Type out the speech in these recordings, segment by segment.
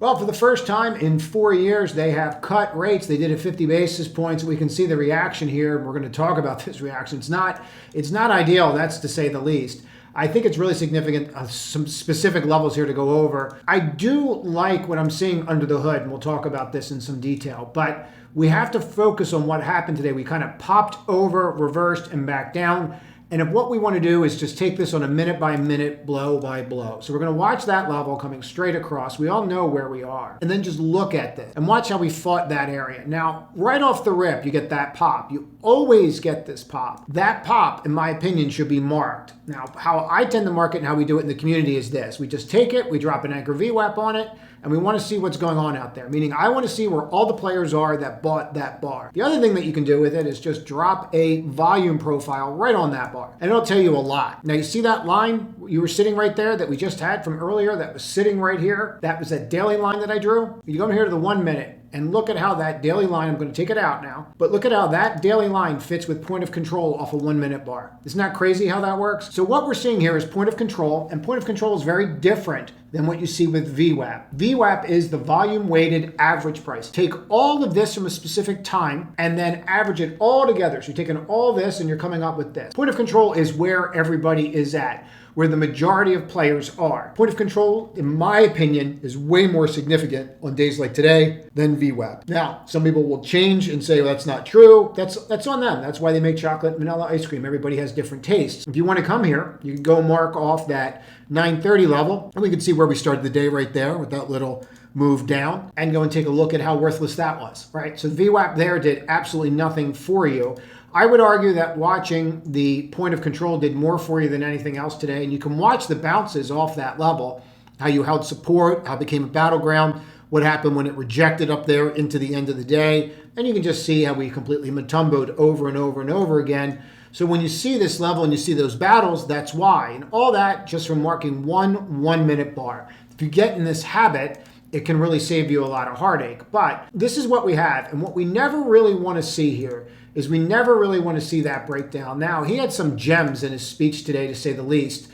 Well, for the first time in 4 years, they have cut rates. They did it 50 basis points. We can see the reaction here. We're going to talk about this reaction. It's not ideal, that's to say the least. I think it's really significant, some specific levels here to go over. I do like what I'm seeing under the hood, and we'll talk about this in some detail, but we have to focus on what happened today. We kind of popped over, reversed, and back down. And if what we want to do is just take this on a minute by minute, blow by blow. So we're going to watch that level coming straight across. We all know where we are. And then just look at this and watch how we fought that area. Now, right off the rip, you get that pop. You always get this pop. That pop, in my opinion, should be marked. Now, how I tend to mark it and how we do it in the community is this. We just take it, we drop an anchor VWAP on it, and we want to see what's going on out there. Meaning I want to see where all the players are that bought that bar. The other thing that you can do with it is just drop a volume profile right on that bar. And it'll tell you a lot. Now you see that line you were sitting right there that we just had from earlier that was sitting right here? That was that daily line that I drew. You come here to the 1 minute and look at how that daily line, I'm going to take it out now, but look at how that daily line fits with point of control off a 1 minute bar. Isn't that crazy how that works? So what we're seeing here is point of control, and point of control is very different than what you see with VWAP. VWAP is the volume weighted average price. Take all of this from a specific time and then average it all together. So you're taking all this and you're coming up with this. Point of control is where everybody is at, where the majority of players are. Point of control, in my opinion, is way more significant on days like today than VWAP. Now, some people will change and say, well, that's not true. That's on them. That's why they make chocolate vanilla ice cream. Everybody has different tastes. If you want to come here, you can go mark off that 9:30 level, and we can see where we started the day right there with that little move down, and go and take a look at how worthless that was, right? So VWAP there did absolutely nothing for you. I would argue that watching the point of control did more for you than anything else today. And you can watch the bounces off that level, how you held support, how it became a battleground, what happened when it rejected up there into the end of the day. And you can just see how we completely matumboed over and over and over again. So when you see this level and you see those battles, that's why. And all that just from marking one 1 minute bar. If you get in this habit, it can really save you a lot of heartache. But this is what we have. And what we never really want to see here is we never really want to see that breakdown. Now, he had some gems in his speech today, to say the least,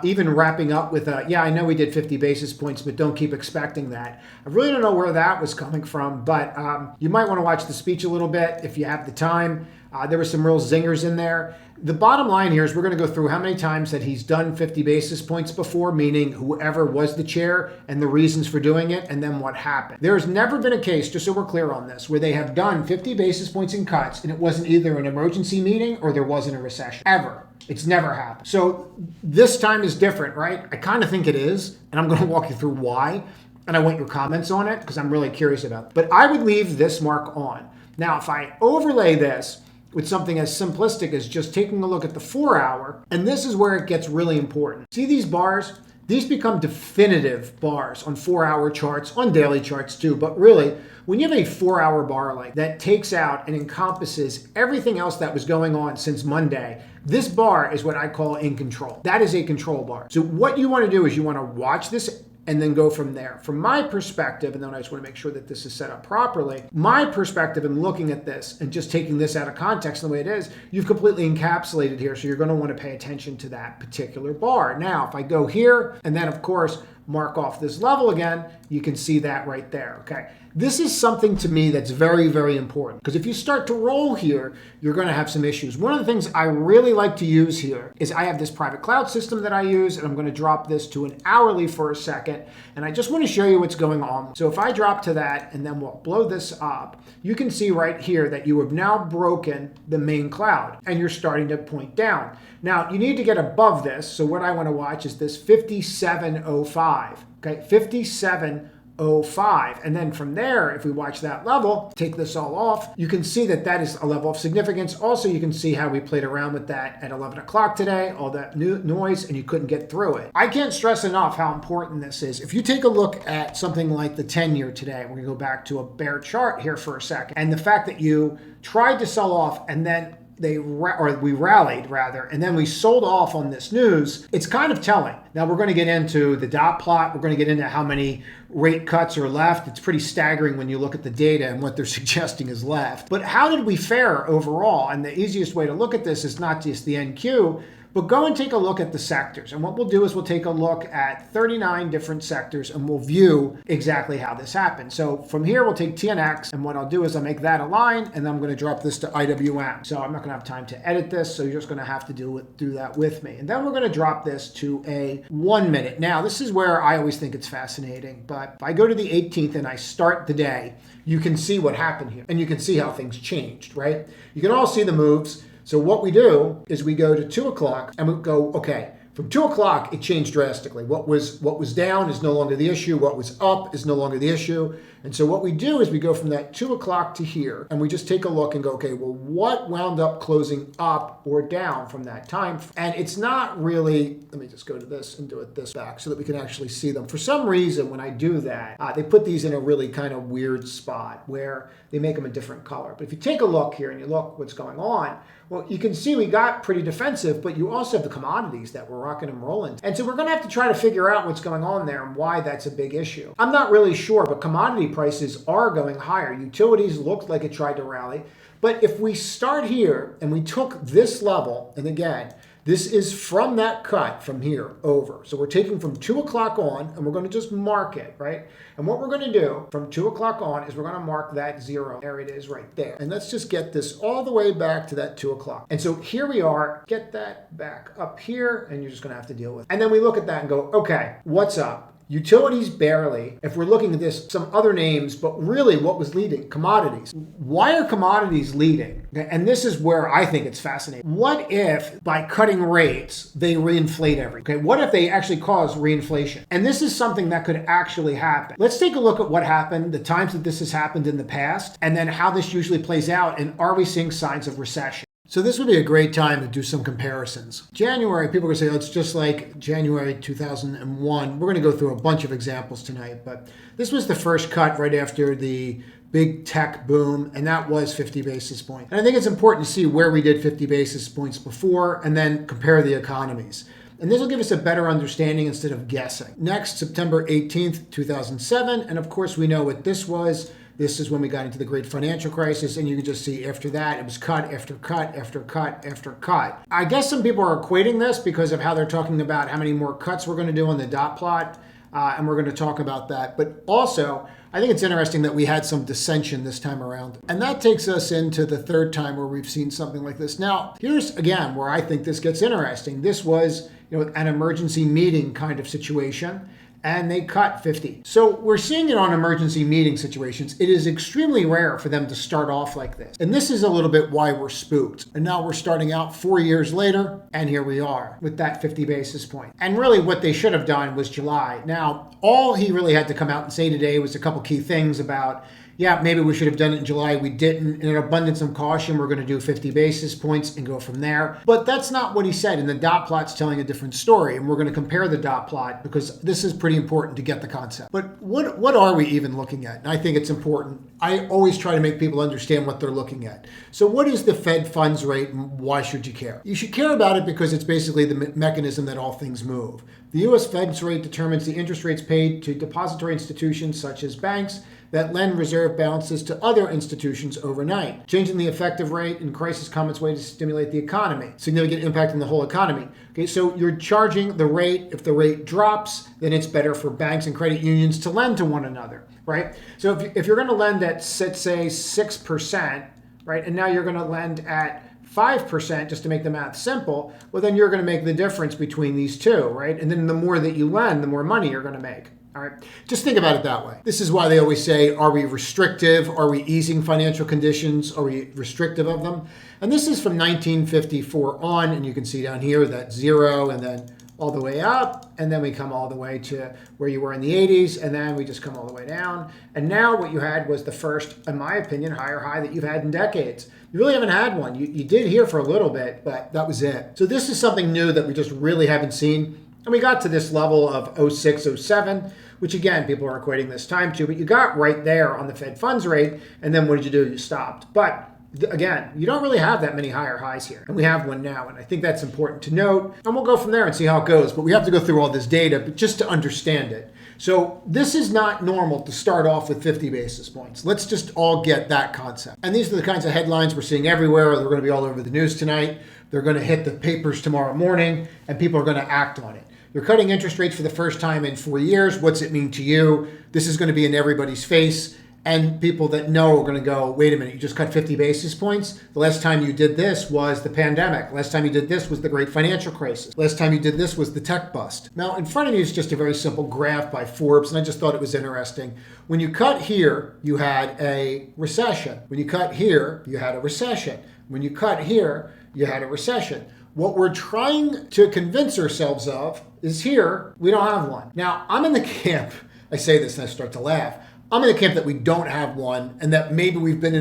even wrapping up with, yeah, I know we did 50 basis points, but don't keep expecting that. I really don't know where that was coming from, but you might want to watch the speech a little bit if you have the time. There were some real zingers in there. The bottom line here is we're going to go through how many times that he's done 50 basis points before, meaning whoever was the chair and the reasons for doing it, and then what happened. There's never been a case, just so we're clear on this, where they have done 50 basis points in cuts and it wasn't either an emergency meeting or there wasn't a recession. Ever. It's never happened. So this time is different, right? I kind of think it is, and I'm going to walk you through why, and I want your comments on it because I'm really curious about it. But I would leave this mark on. Now, if I overlay this with something as simplistic as just taking a look at the 4 hour, and this is where it gets really important. See these bars? These become definitive bars on 4 hour charts, on daily charts too, but really, when you have a 4 hour bar like that takes out and encompasses everything else that was going on since Monday, this bar is what I call in control. That is a control bar. So what you want to do is you want to watch this and then go from there. From my perspective, and then I just want to make sure that this is set up properly, my perspective in looking at this and just taking this out of context the way it is, you've completely encapsulated here, so you're going to want to pay attention to that particular bar. Now, if I go here, and then of course, mark off this level again, you can see that right there, okay? This is something to me that's very, very important, because if you start to roll here, you're going to have some issues. One of the things I really like to use here is I have this private cloud system that I use, and I'm going to drop this to an hourly for a second, and I just want to show you what's going on. So if I drop to that, and then we'll blow this up, you can see right here that you have now broken the main cloud, and you're starting to point down. Now, you need to get above this, so what I want to watch is this 57.05, okay, 57.05, and then from there, if we watch that level, take this all off, you can see that that is a level of significance. Also, you can see how we played around with that at 11 o'clock today, all that noise, and you couldn't get through it. I can't stress enough how important this is. If you take a look at something like the 10-year today, we're going to go back to a bear chart here for a second, and the fact that you tried to sell off and then we rallied rather, and then we sold off on this news, it's kind of telling. Now we're going to get into the dot plot. We're going to get into how many rate cuts are left. It's pretty staggering when you look at the data and what they're suggesting is left. But how did we fare overall? And the easiest way to look at this is not just the NQ, But go and take a look at the sectors. And what we'll do is we'll take a look at 39 different sectors and we'll view exactly how this happened. So from here, we'll take TNX, and what I'll do is I'll make that a line, and then I'm going to drop this to IWM. So I'm not going to have time to edit this, so you're just going to have to do that with me. And then we're going to drop this to a 1 minute. Now, this is where I always think it's fascinating, but if I go to the 18th and I start the day, you can see what happened here, and you can see how things changed, right? You can all see the moves. So what we do is we go to 2 o'clock and we go, okay, from 2 o'clock, it changed drastically. What was down is no longer the issue. What was up is no longer the issue. And so what we do is we go from that 2 o'clock to here, and we just take a look and go, okay, well, what wound up closing up or down from that time? And it's not really, let me just go to this and do it this back so that we can actually see them. For some reason, when I do that, they put these in a really kind of weird spot where they make them a different color. But if you take a look here and you look what's going on, well, you can see we got pretty defensive, but you also have the commodities that were rocking and rolling. And so we're going to have to try to figure out what's going on there and why that's a big issue. I'm not really sure, but commodity prices are going higher. Utilities looked like it tried to rally. But if we start here and we took this level, and again, this is from that cut from here over. So we're taking from 2 o'clock on, and we're going to just mark it, right? And what we're going to do from 2 o'clock on is we're going to mark that 0. There it is right there. And let's just get this all the way back to that 2 o'clock. And so here we are. Get that back up here, and you're just going to have to deal with it. And then we look at that and go, okay, what's up? Utilities barely. If we're looking at this, some other names, but really what was leading? Commodities. Why are commodities leading? And this is where I think it's fascinating. What if by cutting rates, they reinflate everything? Okay, what if they actually cause reinflation? And this is something that could actually happen. Let's take a look at what happened, the times that this has happened in the past, and then how this usually plays out, and are we seeing signs of recession? So this would be a great time to do some comparisons. January, people are going to say, oh, it's just like January 2001. We're going to go through a bunch of examples tonight, but this was the first cut right after the big tech boom, and that was 50 basis points. And I think it's important to see where we did 50 basis points before and then compare the economies. And this will give us a better understanding instead of guessing. Next, September 18th, 2007. And of course, we know what this was. This is when we got into the great financial crisis, and you can just see after that, it was cut after cut after cut after cut. I guess some people are equating this because of how they're talking about how many more cuts we're going to do on the dot plot, and we're going to talk about that. But also, I think it's interesting that we had some dissension this time around. And that takes us into the third time where we've seen something like this. Now, here's, again, where I think this gets interesting. This was, an emergency meeting kind of situation, and they cut 50. So we're seeing it on emergency meeting situations. It is extremely rare for them to start off like this. And this is a little bit why we're spooked. And now we're starting out 4 years later, and here we are with that 50 basis point. And really what they should have done was July. Now, all he really had to come out and say today was a couple key things about, yeah, maybe we should have done it in July. We didn't. In an abundance of caution, we're going to do 50 basis points and go from there. But that's not what he said. And the dot plot's telling a different story. And we're going to compare the dot plot because this is pretty important to get the concept. But what are we even looking at? And I think it's important. I always try to make people understand what they're looking at. So what is the Fed funds rate and why should you care? You should care about it because it's basically the mechanism that all things move. The U.S. Fed's rate determines the interest rates paid to depository institutions such as banks that lend reserve balances to other institutions overnight. Changing the effective rate in crisis comes its way to stimulate the economy. Significant impact on the whole economy. Okay, so you're charging the rate. If the rate drops, then it's better for banks and credit unions to lend to one another, right? So if you're going to lend at, say, 6%, right, and now you're going to lend at 5%, just to make the math simple, well, then you're going to make the difference between these two, right? And then the more that you lend, the more money you're going to make. All right, just think about it that way. This is why they always say, are we restrictive? Are we easing financial conditions? Are we restrictive of them? And this is from 1954 on, and you can see down here that 0 and then all the way up, and then we come all the way to where you were in the 80s, and then we just come all the way down. And now what you had was the first, in my opinion, higher high that you've had in decades. You really haven't had one. You did here for a little bit, but that was it. So this is something new that we just really haven't seen. And we got to this level of 06, 07, which again, people are equating this time to, but you got right there on the Fed funds rate. And then what did you do? You stopped. But again, you don't really have that many higher highs here. And we have one now. And I think that's important to note. And we'll go from there and see how it goes. But we have to go through all this data, but just to understand it. So this is not normal to start off with 50 basis points. Let's just all get that concept. And these are the kinds of headlines we're seeing everywhere. They're going to be all over the news tonight. They're going to hit the papers tomorrow morning, and people are going to act on it. You're cutting interest rates for the first time in 4 years. What's it mean to you? This is going to be in everybody's face. And people that know are going to go, wait a minute, you just cut 50 basis points? The last time you did this was the pandemic. Last time you did this was the great financial crisis. Last time you did this was the tech bust. Now, in front of you is just a very simple graph by Forbes, and I just thought it was interesting. When you cut here, you had a recession. When you cut here, you had a recession. When you cut here, you had a recession. What we're trying to convince ourselves of is here, we don't have one. Now, I'm in the camp, I say this and I start to laugh, I'm in the camp that we don't have one and that maybe we've been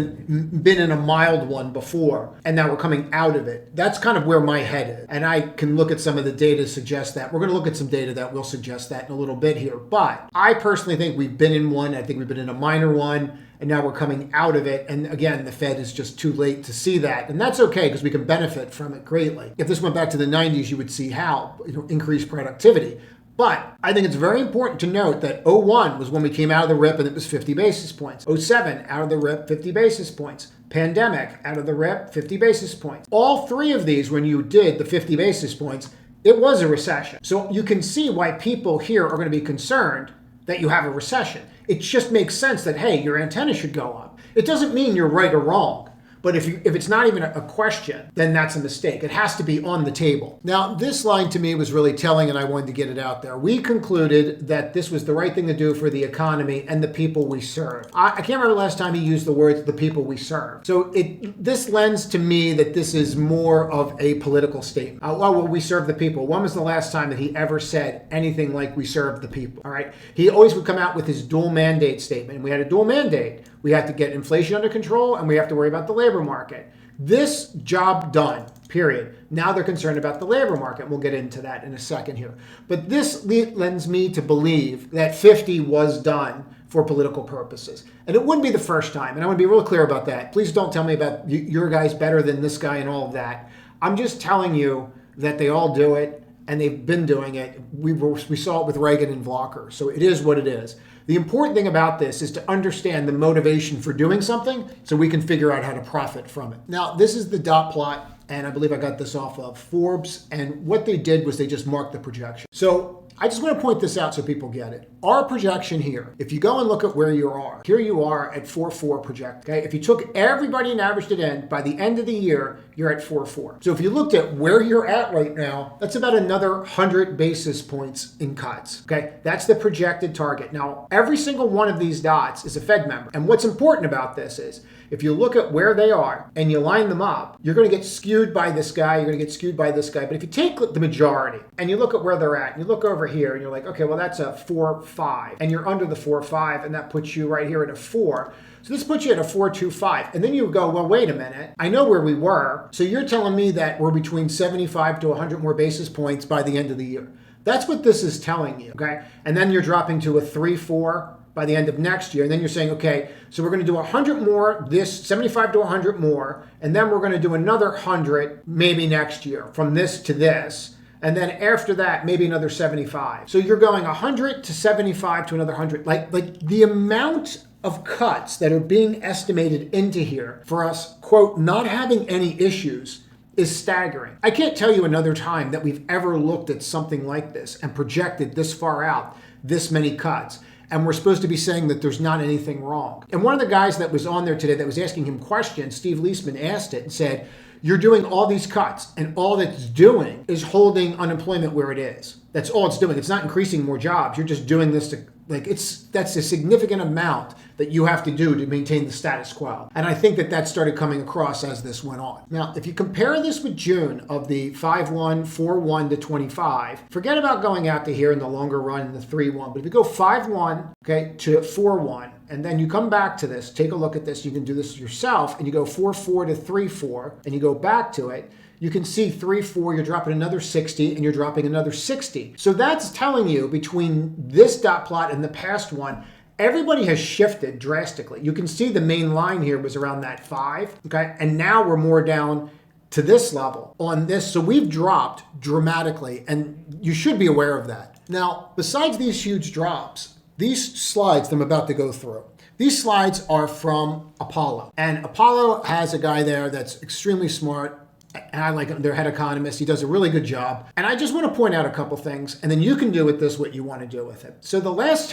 in a mild one before and now we're coming out of it. That's kind of where my head is. And I can look at some of the data to suggest that. We're going to look at some data that will suggest that in a little bit here. But I personally think we've been in one. I think we've been in a minor one. And now we're coming out of it. And again, the Fed is just too late to see that. And that's okay because we can benefit from it greatly. If this went back to the 90s, you would see how, increased productivity. But I think it's very important to note that 01 was when we came out of the rip and it was 50 basis points. 07, out of the rip, 50 basis points. Pandemic, out of the rip, 50 basis points. All three of these, when you did the 50 basis points, it was a recession. So you can see why people here are going to be concerned that you have a recession. It just makes sense that, hey, your antenna should go up. It doesn't mean you're right or wrong. But if it's not even a question, then that's a mistake. It has to be on the table. Now, this line to me was really telling, and I wanted to get it out there. We concluded that this was the right thing to do for the economy and the people we serve. I can't remember the last time he used the words, the people we serve. So this lends to me that this is more of a political statement. Well, we serve the people. When was the last time that he ever said anything like we serve the people? All right. He always would come out with his dual mandate statement. And we had a dual mandate. We have to get inflation under control and we have to worry about the labor market. This job done, period. Now they're concerned about the labor market. We'll get into that in a second here. But this lends me to believe that 50 was done for political purposes. And it wouldn't be the first time. And I want to be real clear about that. Please don't tell me about your guy's better than this guy and all of that. I'm just telling you that they all do it and they've been doing it. We saw it with Reagan and Volcker. So it is what it is. The important thing about this is to understand the motivation for doing something so we can figure out how to profit from it. Now, this is the dot plot, and I believe I got this off of Forbes, and what they did was they just marked the projection. So I just want to point this out so people get it. Our projection here, if you go and look at where you are, here you are at 4.4 project. Okay, if you took everybody and averaged it in, by the end of the year, you're at 4.4. So if you looked at where you're at right now, that's about another 100 basis points in cuts. Okay, that's the projected target. Now, every single one of these dots is a Fed member. And what's important about this is, if you look at where they are and you line them up, you're going to get skewed by this guy, you're going to get skewed by this guy. But if you take the majority and you look at where they're at, and you look over here and you're like, okay, well, that's a 4.5, and you're under the 4.5, and that puts you right here at a 4. So this puts you at a 4.25. And then you go, well, wait a minute. I know where we were. So you're telling me that we're between 75 to 100 more basis points by the end of the year. That's what this is telling you, okay? And then you're dropping to a 3.4 by the end of next year. And then you're saying, okay, so we're going to do 100 more, this 75 to 100 more, and then we're going to do another 100 maybe next year from this to this. And then after that, maybe another 75. So you're going 100 to 75 to another 100. Like the amount of cuts that are being estimated into here for us, quote, not having any issues is staggering. I can't tell you another time that we've ever looked at something like this and projected this far out, this many cuts. And we're supposed to be saying that there's not anything wrong. And one of the guys that was on there today that was asking him questions, Steve Leisman asked it and said, you're doing all these cuts and all that's doing is holding unemployment where it is. That's all it's doing. It's not increasing more jobs. You're just doing this to, that's a significant amount that you have to do to maintain the status quo. And I think that started coming across as this went on. Now, if you compare this with June of the 5.1, 4.1 to 25, forget about going out to here in the longer run in the 3.1. But if you go 5.1, okay, to 4.1, and then you come back to this, take a look at this, you can do this yourself, and you go 4.4 to 3.4, and you go back to it, you can see 3.4, you're dropping another 60, and you're dropping another 60. So that's telling you between this dot plot and the past one, everybody has shifted drastically. You can see the main line here was around that 5, okay? And now we're more down to this level on this. So we've dropped dramatically, and you should be aware of that. Now, besides these huge drops, these slides that I'm about to go through, these slides are from Apollo. And Apollo has a guy there that's extremely smart, and I like their head economist. He does a really good job. And I just want to point out a couple things, and then you can do with this what you want to do with it. So the last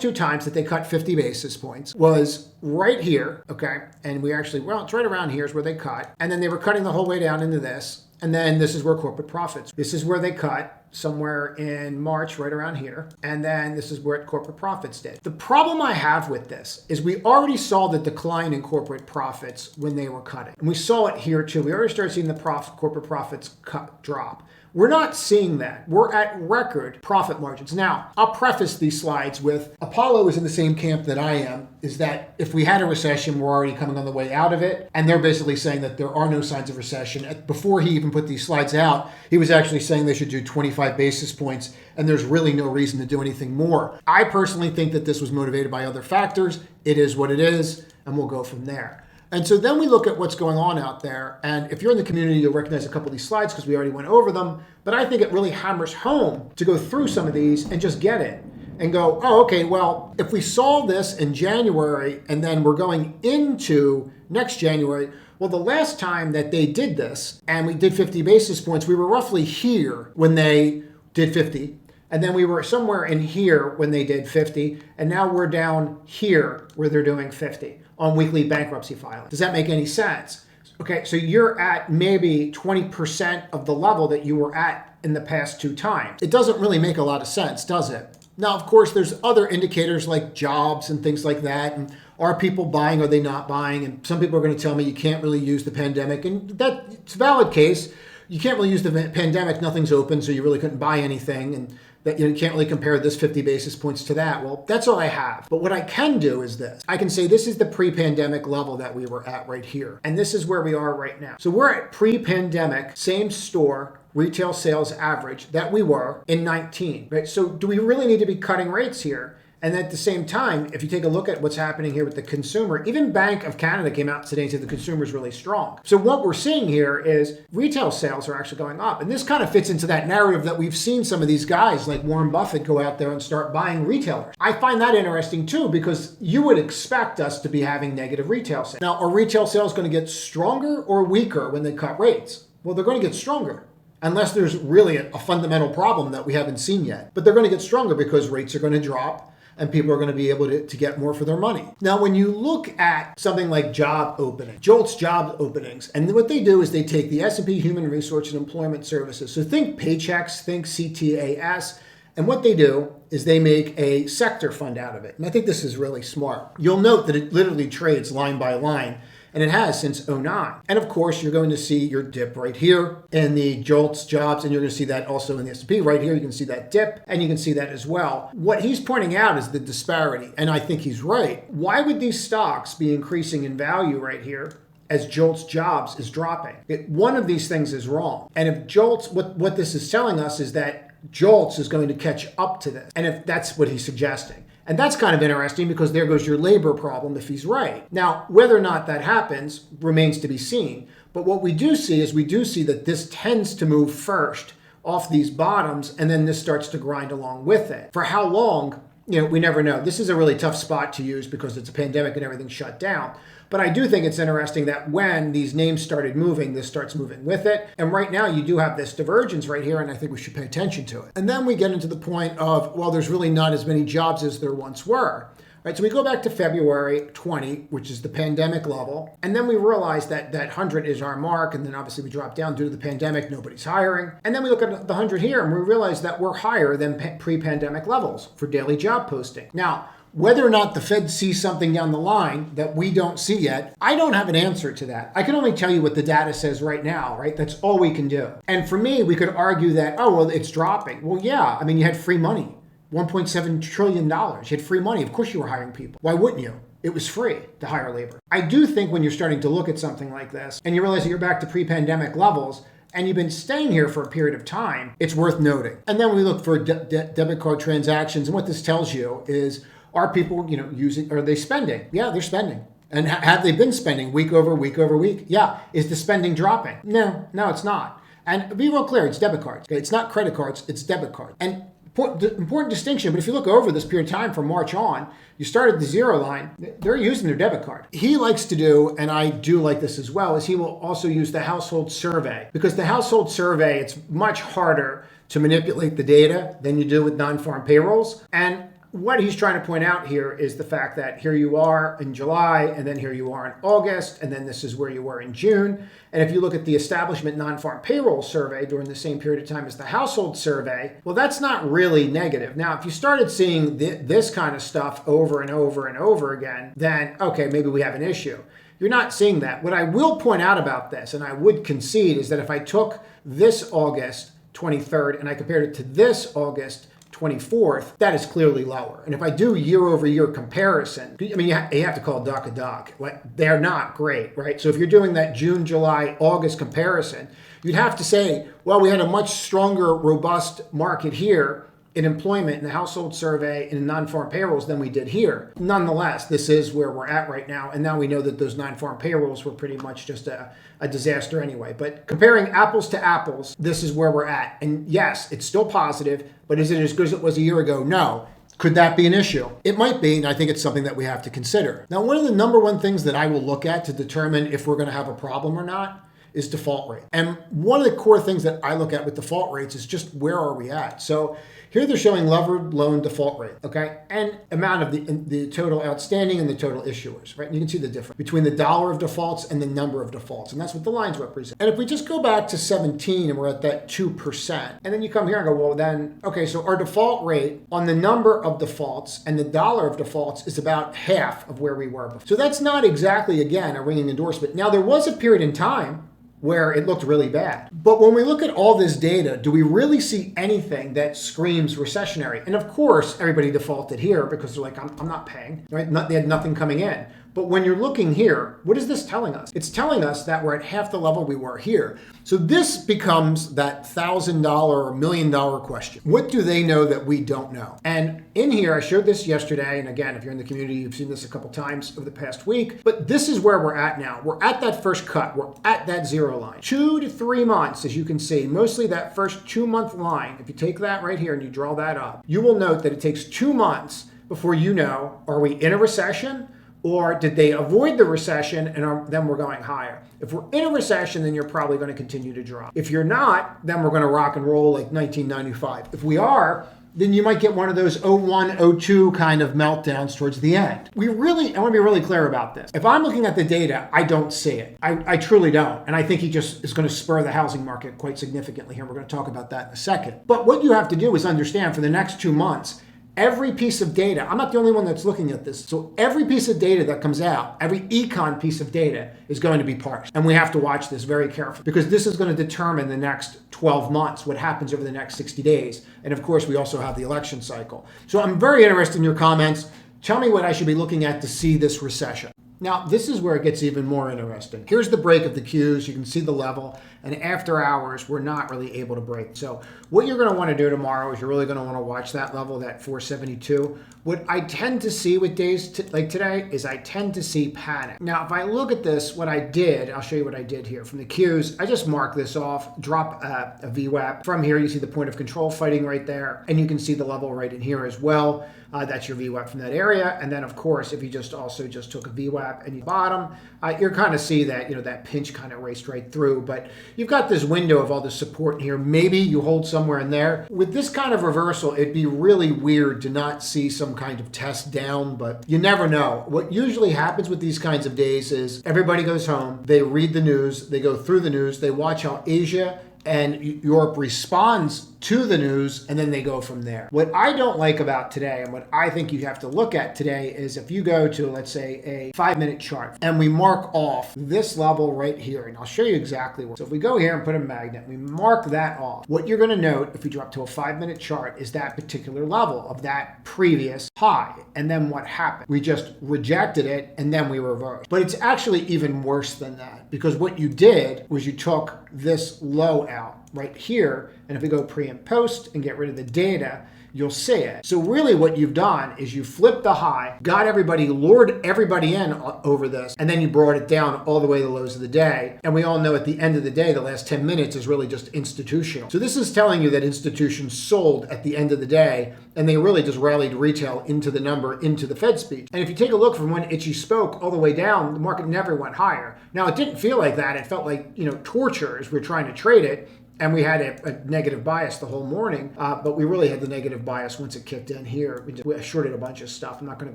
two times that they cut 50 basis points was right here, okay? And we actually, well, it's right around here is where they cut. And then they were cutting the whole way down into this. And then this is where corporate profits. This is where they cut somewhere in March, right around here. And then this is where corporate profits did. The problem I have with this is we already saw the decline in corporate profits when they were cutting. And we saw it here too. We already started seeing the corporate profits drop. We're not seeing that. We're at record profit margins. Now, I'll preface these slides with Apollo is in the same camp that I am, is that if we had a recession, we're already coming on the way out of it. And they're basically saying that there are no signs of recession. Before he even put these slides out, he was actually saying they should do 25 basis points, and there's really no reason to do anything more. I personally think that this was motivated by other factors. It is what it is, and we'll go from there. And so then we look at what's going on out there. And if you're in the community, you'll recognize a couple of these slides because we already went over them. But I think it really hammers home to go through some of these and just get it and go, oh, okay, well, if we saw this in January and then we're going into next January, well, the last time that they did this and we did 50 basis points, we were roughly here when they did 50. And then we were somewhere in here when they did 50. And now we're down here where they're doing 50 on weekly bankruptcy filing. Does that make any sense? Okay, so you're at maybe 20% of the level that you were at in the past two times. It doesn't really make a lot of sense, does it? Now, of course, there's other indicators like jobs and things like that. And are people buying? Are they not buying? And some people are going to tell me you can't really use the pandemic. And that's a valid case. You can't really use the pandemic. Nothing's open, so you really couldn't buy anything. And that you can't really compare this 50 basis points to that. Well, that's all I have. But what I can do is this. I can say this is the pre-pandemic level that we were at right here. And this is where we are right now. So we're at pre-pandemic, same store, retail sales average that we were in 19, right? So do we really need to be cutting rates here? And at the same time, if you take a look at what's happening here with the consumer, even Bank of Canada came out today and said the consumer is really strong. So what we're seeing here is retail sales are actually going up. And this kind of fits into that narrative that we've seen some of these guys like Warren Buffett go out there and start buying retailers. I find that interesting too, because you would expect us to be having negative retail sales. Now, are retail sales going to get stronger or weaker when they cut rates? Well, they're going to get stronger. Unless there's really a fundamental problem that we haven't seen yet. But they're going to get stronger because rates are going to drop and people are going to be able to get more for their money. Now, when you look at something like job opening, JOLTS job openings, and what they do is they take the S&P Human Resource and Employment Services. So think paychecks, think CTAS, and what they do is they make a sector fund out of it. And I think this is really smart. You'll note that it literally trades line by line, and it has since 2009. And of course, you're going to see your dip right here in the JOLTS jobs, and you're going to see that also in the S&P right here. You can see that dip, and you can see that as well. What he's pointing out is the disparity, and I think he's right. Why would these stocks be increasing in value right here as JOLTS jobs is dropping? One of these things is wrong. And if JOLTS, what this is telling us is that JOLTS is going to catch up to this, and if that's what he's suggesting. And that's kind of interesting because there goes your labor problem if he's right. Now, whether or not that happens remains to be seen. But what we do see is that this tends to move first off these bottoms, and then this starts to grind along with it. For how long? We never know. This is a really tough spot to use because it's a pandemic and everything's shut down. But I do think it's interesting that when these names started moving, this starts moving with it. And right now you do have this divergence right here, and I think we should pay attention to it. And then we get into the point of, well, there's really not as many jobs as there once were. Right, so we go back to February 20, which is the pandemic level, and then we realize that 100 is our mark, and then obviously we drop down due to the pandemic, nobody's hiring. And then we look at the 100 here, and we realize that we're higher than pre-pandemic levels for daily job posting. Now, whether or not the Fed sees something down the line that we don't see yet, I don't have an answer to that. I can only tell you what the data says right now, right? That's all we can do. And for me, we could argue that, oh, well, it's dropping. Well, yeah, I mean, you had free money. $1.7 trillion. You had free money. Of course you were hiring people. Why wouldn't you? It was free to hire labor. I do think when you're starting to look at something like this and you realize that you're back to pre-pandemic levels and you've been staying here for a period of time, it's worth noting. And then we look for debit card transactions. And what this tells you is, are people, using, are they spending? Yeah, they're spending. And have they been spending week over week over week? Yeah. Is the spending dropping? No, it's not. And be real clear, it's debit cards. Okay? It's not credit cards, it's debit cards. And Important distinction, but if you look over this period of time from March on, you start at the zero line, they're using their debit card. He likes to do, and I do like this as well, is he will also use the household survey. Because the household survey, it's much harder to manipulate the data than you do with non-farm payrolls. And what he's trying to point out here is the fact that here you are in July, and then here you are in August, and then this is where you were in June. And if you look at the establishment non-farm payroll survey during the same period of time as the household survey, well, that's not really negative. Now, if you started seeing this kind of stuff over and over and over again, then, okay, maybe we have an issue. You're not seeing that. What I will point out about this, and I would concede, is that if I took this August 23rd and I compared it to this August 24th, that is clearly lower. And if I do year-over-year comparison, I mean, you have to call duck a duck. Like, they're not great, right? So if you're doing that June, July, August comparison, you'd have to say, well, we had a much stronger, robust market here in employment, in the household survey, and in non-farm payrolls than we did here. Nonetheless, this is where we're at right now, and now we know that those non-farm payrolls were pretty much just a disaster anyway. But comparing apples to apples, this is where we're at. And yes, it's still positive, but is it as good as it was a year ago? No. Could that be an issue? It might be, and I think it's something that we have to consider. Now, one of the number one things that I will look at to determine if we're going to have a problem or not is default rate. And one of the core things that I look at with default rates is just where are we at? So here they're showing levered loan default rate, okay? And amount of the total outstanding and the total issuers, right? And you can see the difference between the dollar of defaults and the number of defaults. And that's what the lines represent. And if we just go back to 17 and we're at that 2%, and then you come here and go, well, then, okay, so our default rate on the number of defaults and the dollar of defaults is about half of where we were before. So that's not exactly, again, a ringing endorsement. Now, there was a period in time where it looked really bad. But when we look at all this data, do we really see anything that screams recessionary? And of course, everybody defaulted here because they're like, I'm not paying, right? They had nothing coming in. But when you're looking here, what is this telling us? It's telling us that we're at half the level we were here. So this becomes that $1,000 or $1 million question. What do they know that we don't know? And in here, I showed this yesterday. And again, if you're in the community, you've seen this a couple times over the past week. But this is where we're at now. We're at that first cut. We're at that zero line. 2 to 3 months, as you can see, mostly that first 2-month line. If you take that right here and you draw that up, you will note that it takes 2 months before you know, are we in a recession? Or did they avoid the recession and then we're going higher? If we're in a recession, then you're probably going to continue to drop. If you're not, then we're going to rock and roll like 1995. If we are, then you might get one of those 01, 02 kind of meltdowns towards the end. I want to be really clear about this. If I'm looking at the data, I don't see it. I truly don't. And I think he just is going to spur the housing market quite significantly here. We're going to talk about that in a second. But what you have to do is understand for the next 2 months, every piece of data, I'm not the only one that's looking at this, so every piece of data that comes out, every econ piece of data is going to be parsed. And we have to watch this very carefully because this is going to determine the next 12 months, what happens over the next 60 days. And of course, we also have the election cycle. So I'm very interested in your comments. Tell me what I should be looking at to see this recession. Now, this is where it gets even more interesting. Here's the break of the Qs. You can see the level. And after hours, we're not really able to break. So what you're going to want to do tomorrow is you're really going to want to watch that level, that 472. What I tend to see with days like today is I tend to see panic. Now, if I look at this, what I did, I'll show you what I did here. From the Qs, I just marked this off, drop a VWAP. From here, you see the point of control fighting right there. And you can see the level right in here as well. That's your VWAP from that area. And then, of course, if you just took a VWAP and you bottom, you're kind of see that, that pinch kind of raced right through. But you've got this window of all this support in here. Maybe you hold somewhere in there. With this kind of reversal, it'd be really weird to not see some kind of test down, but you never know. What usually happens with these kinds of days is everybody goes home, they read the news, they go through the news, they watch how Asia and Europe responds to the news, and then they go from there. What I don't like about today, and what I think you have to look at today, is if you go to, let's say, a 5-minute chart, and we mark off this level right here, and I'll show you exactly what. So if we go here and put a magnet, we mark that off. What you're going to note, if we drop to a 5-minute chart, is that particular level of that previous high. And then what happened? We just rejected it, and then we reversed. But it's actually even worse than that, because what you did was you took this low out right here, and if we go pre and post and get rid of the data, you'll see it. So really what you've done is you flipped the high, got everybody, lured everybody in over this, and then you brought it down all the way to the lows of the day. And we all know at the end of the day, the last 10 minutes is really just institutional. So this is telling you that institutions sold at the end of the day, and they really just rallied retail into the number, into the Fed speech. And if you take a look from when Itchy spoke all the way down, the market never went higher. Now, it didn't feel like that. It felt like, torture as we're trying to trade it. And we had a negative bias the whole morning, but we really had the negative bias once it kicked in here. We shorted a bunch of stuff. I'm not going to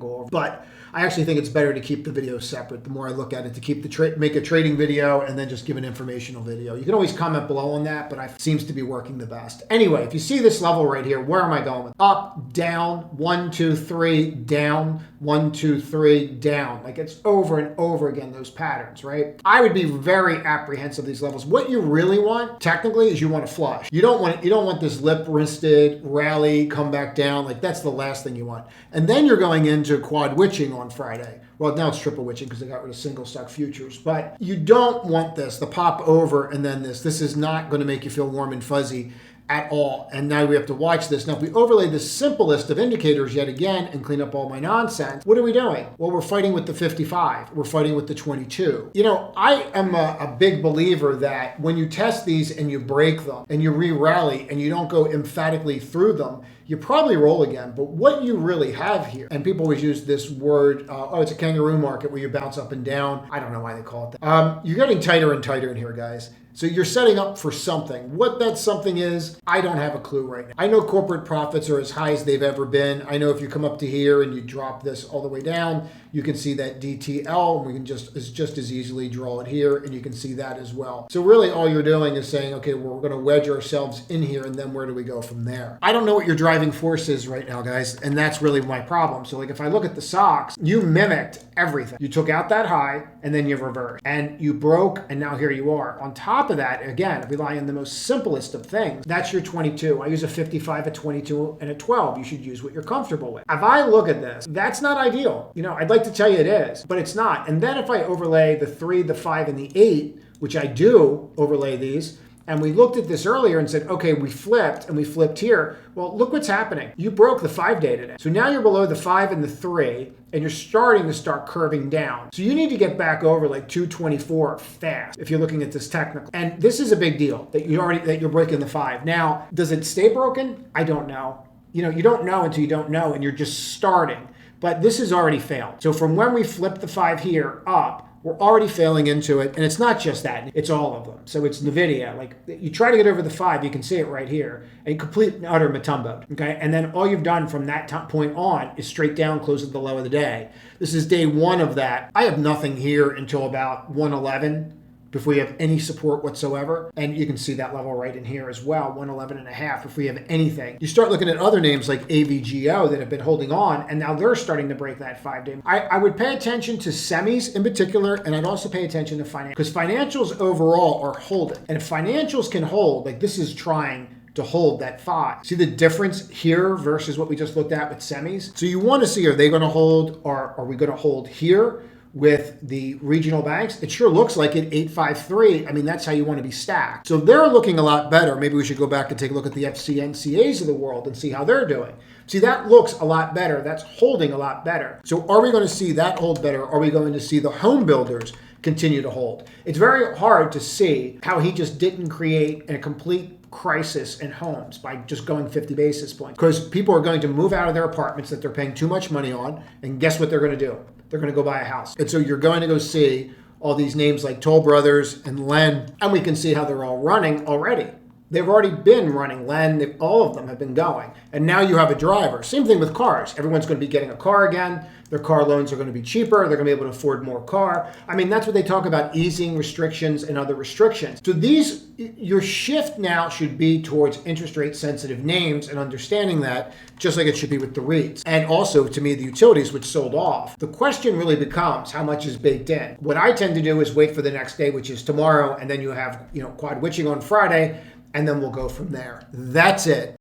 go over, but I actually think it's better to keep the video separate. The more I look at it, to keep make a trading video and then just give an informational video. You can always comment below on that, but it seems to be working the best. Anyway, if you see this level right here, where am I going with? Up, down, 1, 2, 3, down, 1, 2, 3, down. Like it's over and over again, those patterns, right? I would be very apprehensive of these levels. What you really want, technically, is you want to flush. You don't want this lip-wristed rally, come back down. Like that's the last thing you want. And then you're going into quad witching on Friday. Well, now it's triple witching because they got rid of single stock futures. But you don't want this, the pop over and then this. This is not going to make you feel warm and fuzzy at all. And now we have to watch this. Now, if we overlay the simplest of indicators yet again and clean up all my nonsense, what are we doing? Well, we're fighting with the 55. We're fighting with the 22. I am a big believer that when you test these and you break them and you re-rally and you don't go emphatically through them, you probably roll again. But what you really have here, and people always use this word, it's a kangaroo market where you bounce up and down. I don't know why they call it that. You're getting tighter and tighter in here, guys. So you're setting up for something. What that something is, I don't have a clue right now. I know corporate profits are as high as they've ever been. I know if you come up to here and you drop this all the way down, you can see that DTL, and we can just as easily draw it here, and you can see that as well. So really all you're doing is saying, okay, well, we're gonna wedge ourselves in here, and then where do we go from there? I don't know what your driving force is right now, guys, and that's really my problem. So like if I look at the SOX, you mimicked everything. You took out that high, and then you reversed, and you broke, and now here you are. On top of that, again, rely on the most simplest of things. That's your 22. I use a 55, a 22, and a 12. You should use what you're comfortable with. If I look at this, that's not ideal. I'd like to tell you it is, but it's not. And then if I overlay the 3, the 5, and the 8, which I do overlay these, and we looked at this earlier and said, okay, we flipped and we flipped here. Well, look what's happening. You broke the 5-day today. So now you're below the 5 and the 3, and you're starting to start curving down. So you need to get back over like 224 fast if you're looking at this technical. And this is a big deal that you're breaking the 5. Now, does it stay broken? I don't know. You don't know until you don't know, and you're just starting. But this has already failed. So from when we flipped the 5 here up, we're already failing into it. And it's not just that, it's all of them. So it's NVIDIA. Like you try to get over the 5, you can see it right here, and complete and utter matumbo. Okay. And then all you've done from that point on is straight down, close at the low of the day. This is day 1 of that. I have nothing here until about 111. If we have any support whatsoever, and you can see that level right in here as well, 111.5 if we have anything. You start looking at other names like AVGO that have been holding on, and now they're starting to break that 5-day. I would pay attention to semis in particular, and I'd also pay attention to financials, because financials overall are holding. And if financials can hold, like this is trying to hold that 5. See the difference here versus what we just looked at with semis? So you want to see, are they going to hold, or are we going to hold here with the regional banks? It sure looks like it, 853. I mean, that's how you want to be stacked. So they're looking a lot better. Maybe we should go back and take a look at the FCNCAs of the world and see how they're doing. See, that looks a lot better. That's holding a lot better. So are we going to see that hold better? Are we going to see the home builders continue to hold? It's very hard to see how he just didn't create a complete crisis in homes by just going 50 basis points, because people are going to move out of their apartments that they're paying too much money on, and guess what they're going to do? They're going to go buy a house. And so you're going to go see all these names like Toll Brothers and Len, and we can see how they're all running already. They've already been running. Len, all of them have been going. And now you have a driver. Same thing with cars. Everyone's going to be getting a car again. Their car loans are going to be cheaper. They're going to be able to afford more car. I mean, that's what they talk about, easing restrictions and other restrictions. So your shift now should be towards interest rate sensitive names and understanding that, just like it should be with the REITs. And also, to me, the utilities, which sold off. The question really becomes how much is baked in. What I tend to do is wait for the next day, which is tomorrow, and then you have quad witching on Friday, and then we'll go from there. That's it.